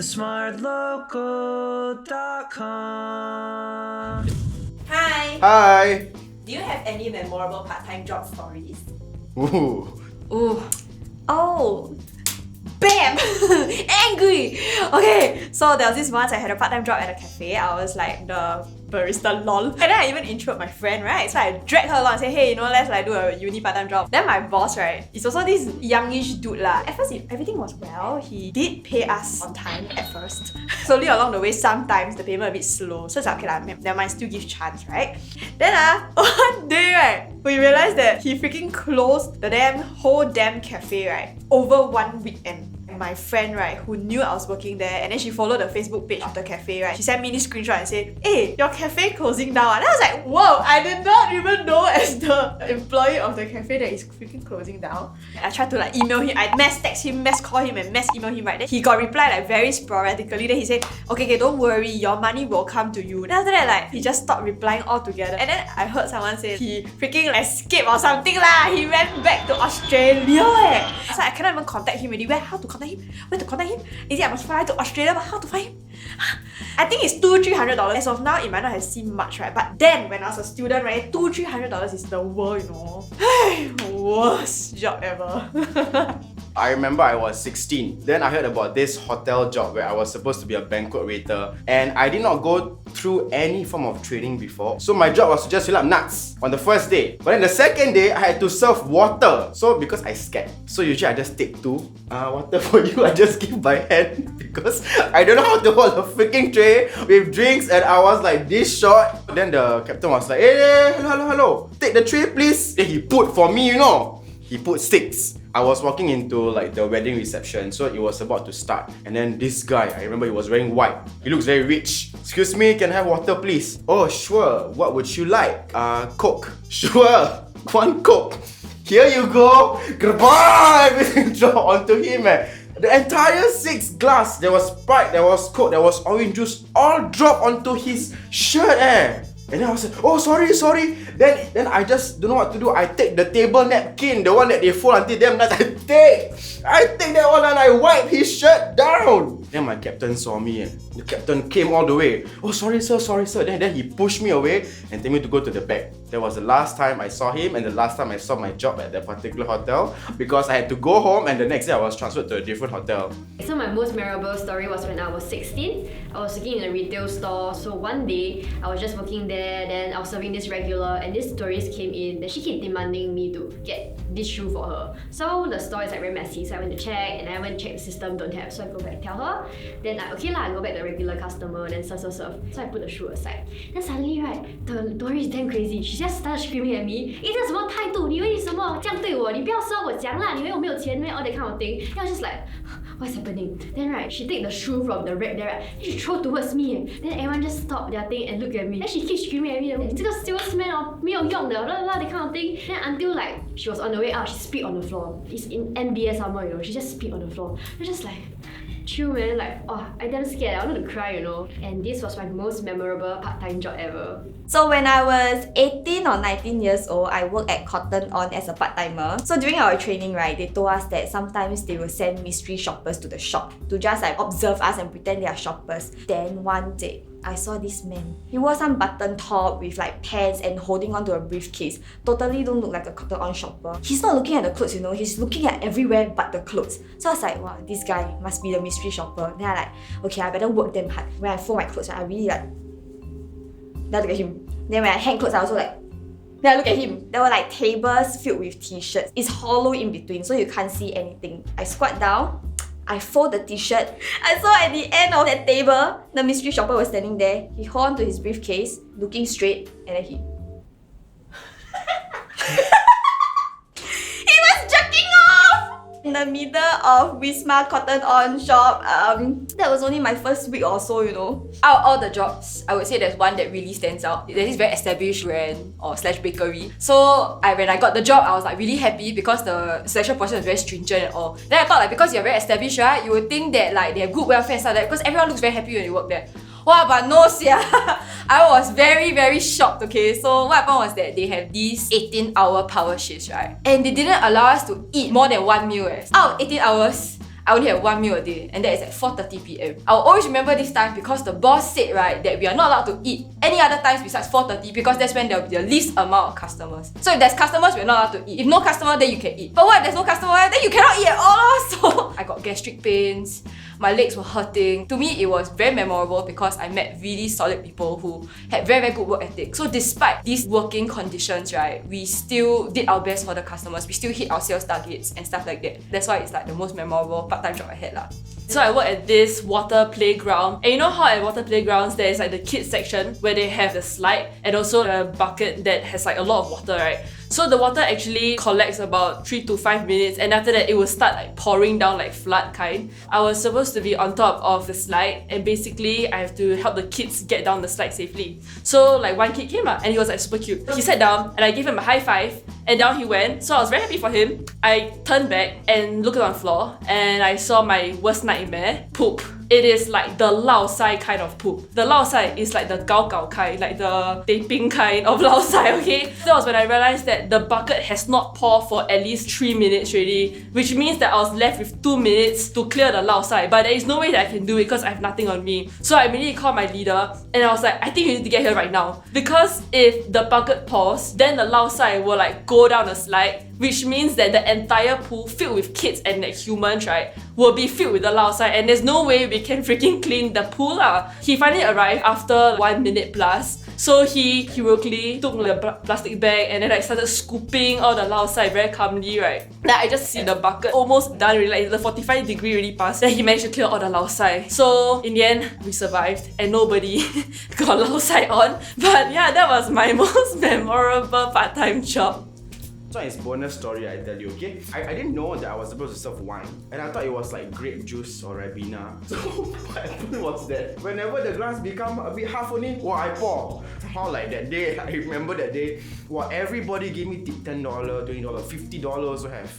TheSmartLocal.com. Hi! Hi! Do you have any memorable part-time job stories? Ooh. Ooh. Oh! Bam! Angry! Okay, so there was this once I had a part-time job at a cafe. I was like the barista lol. And then I even introed my friend, right? So I dragged her along and said, hey, you know, let's like do a uni part-time job. Then my boss, right, is also this youngish dude lah. At first, everything was well. He did pay us on time at first. Slowly along the way, sometimes the payment a bit slow. So it's like, okay lah, never mind, still give chance, right? Then one day, right, we realized that he freaking closed the whole damn cafe, right, over one weekend. My friend, right, who knew I was working there, and then she followed the Facebook page of the cafe, right, she sent me this screenshot and said, hey, your cafe closing down. And I was like, whoa, I did not even know as the employee of the cafe that is freaking closing down. I tried to like email him, I mass text him, mass call him, and mass email him, right? Then he got reply like very sporadically. Then he said, okay, don't worry, your money will come to you. Then after that, like, he just stopped replying altogether. And then I heard someone say he freaking escaped or something lah. He went back to Australia eh. So I cannot even contact him already. How to contact him? Where to contact him? Is it I must fly to Australia, but how to find him? I think it's $200-300. As of now, it might not have seemed much, right? But then, when I was a student, right, $200-300 is the world, you know. Worst job ever. I remember I was 16. Then I heard about this hotel job where I was supposed to be a banquet waiter, and I did not go through any form of training before. So my job was to just fill up nuts on the first day. But then the second day, I had to serve water. So because I scared, so usually I just take two. Water for you, I just give by hand because I don't know how to hold a freaking tray with drinks, and I was like this short. Then the captain was like, hey, hello, take the tray please. Then he put for me, you know. He put 6. I was walking into like the wedding reception, so it was about to start. And then this guy, I remember he was wearing white. He looks very rich. Excuse me, can I have water please? Oh, sure. What would you like? Coke. Sure. 1 Coke. Here you go. Goodbye. Everything dropped onto him, man. The entire 6 glass, there was Sprite, there was Coke, there was orange juice, all dropped onto his shirt, eh. And then I was like, oh, sorry. Then I just don't know what to do. I take the table napkin, the one that they fold until damn nice. I take that one and I wipe his shirt down. Then my captain saw me. The captain came all the way. Oh, sorry sir. Then he pushed me away and told me to go to the back. That was the last time I saw him and the last time I saw my job at that particular hotel, because I had to go home and the next day I was transferred to a different hotel. So my most memorable story was when I was 16. I was working in a retail store. So one day I was just working there, then I was serving this regular, and this tourist came in. Then she kept demanding me to get this shoe for her. So the store is like very messy, so I went to check, and I went to check the system, don't have. So I go back tell her. Then I go back to the regular customer, then serve. So I put the shoe aside. Then suddenly, right, the tourist is damn crazy. She just started screaming at me. 这什么态度？你为什么这样对我？你不要说我讲啦，你以为我没有钱咩？ All that kind of thing. Then I was just like, what's happening? Then right, she take the shoe from the rack there, right? Then she throw towards me. Then everyone just stop their thing and look at me. Then she keeps screaming at me. 你这个 salesman 哦，没有用的，that kind of thing. Then until like she was on the way out, she spit on the floor. It's in NBS somewhere, you know. She just spit on the floor. Then just like, chill man, like, oh, I damn scared. I wanted to cry, you know. And this was my most memorable part-time job ever. So when I was 18 or 19 years old, I worked at Cotton On as a part-timer. So during our training, right, they told us that sometimes they will send mystery shoppers to the shop to just like observe us and pretend they are shoppers. Then one day, I saw this man. He wore some button top with like pants and holding onto a briefcase. Totally don't look like a Cotton On shopper. He's not looking at the clothes, you know. He's looking at everywhere but the clothes. So I was like, wow, this guy must be the mystery shopper. Then I like, okay, I better work damn hard. When I fold my clothes, right, I really like, then I look at him. Then when I hang clothes, I also like, then I look at him. There were like tables filled with t-shirts. It's hollow in between, so you can't see anything. I squat down. I fold the t-shirt. I saw at the end of that table, the mystery shopper was standing there. He held on to his briefcase, looking straight, and then he was jerking off in the middle of Wisma Cotton On shop. That was only my first week or so, you know. Out of all the jobs, I would say there's one that really stands out. There's this very established brand or slash bakery. So when I got the job, I was like really happy because the selection process was very stringent and all. Then I thought like because you're very established, right, you would think that like they have good welfare and stuff like that because everyone looks very happy when you work there. Wow, but no, sia. I was very shocked, okay? So what happened was that they have these 18-hour power shifts, right? And they didn't allow us to eat more than one meal. Out of 18 hours, I only have 1 meal a day, and that is at 4:30 p.m. I'll always remember this time because the boss said, right, that we are not allowed to eat any other times besides 4:30 because that's when there will be the least amount of customers. So if there's customers, we're not allowed to eat. If no customer, then you can eat. But what if there's no customer? Then you cannot eat at all. So I got gastric pains. My legs were hurting. To me, it was very memorable because I met really solid people who had very, very good work ethic. So despite these working conditions, right, we still did our best for the customers. We still hit our sales targets and stuff like that. That's why it's like the most memorable part-time job I had lah. So I work at this water playground, and you know how at water playgrounds there is like the kids section where they have the slide and also a bucket that has like a lot of water, right? So the water actually collects about 3 to 5 minutes, and after that it will start like pouring down like flood kind. I was supposed to be on top of the slide, and basically I have to help the kids get down the slide safely. So like one kid came up and he was like super cute. He sat down and I gave him a high five, and down he went. So I was very happy for him. I turned back and looked on the floor, and I saw my worst nightmare, poop. It is like the lao sai kind of poop. The lao sai is like the gao gao kind, like the teh ping kind of lao sai, okay? That was when I realized that the bucket has not poured for at least 3 minutes already, which means that I was left with 2 minutes to clear the lao sai, but there is no way that I can do it because I have nothing on me. So I immediately called my leader, and I was like, I think you need to get here right now. Because if the bucket pours, then the lao sai will like go down the slide, which means that the entire pool filled with kids and like humans, right, will be filled with the lao sai, and there's no way we can freaking clean the pool lah. He finally arrived after 1 minute plus. So he heroically took the plastic bag and then like started scooping all the lao sai very calmly, right? Then I just see the bucket almost done already, like the 45 degree already passed. Then he managed to clear all the lao sai. So in the end, we survived and nobody got lao sai on. But yeah, that was my most memorable part-time job. So it's bonus story, I tell you, okay? I didn't know that I was supposed to serve wine, and I thought it was like grape juice or Ribena. So what happened was that whenever the glass become a bit half only, I pour. How like that day, I remember that day, everybody gave me tip $10, $20, $50 also have.